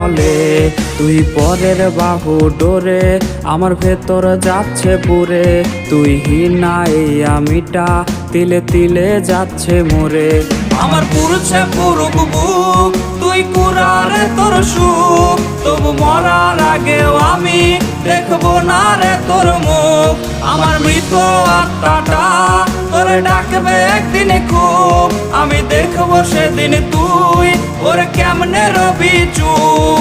বলে তুই পরের বাহু ডোরে আমার ভেতর যাচ্ছে পুরে, তুই হিনা এই আমিটা তিলে তিলে যাচ্ছে মোরে। আমার পুরুষে পুরুক বুক তুই কুরারে তোর সুখ, তবু মরার আগেও আমি দেখবো না রে তোর মুখ। আমার মৃত আত্মাটা তোরে ডাকবে একদিন খুব, আমি দেখবো সেদিন তুই ওরে কেমনে রবি চুপ।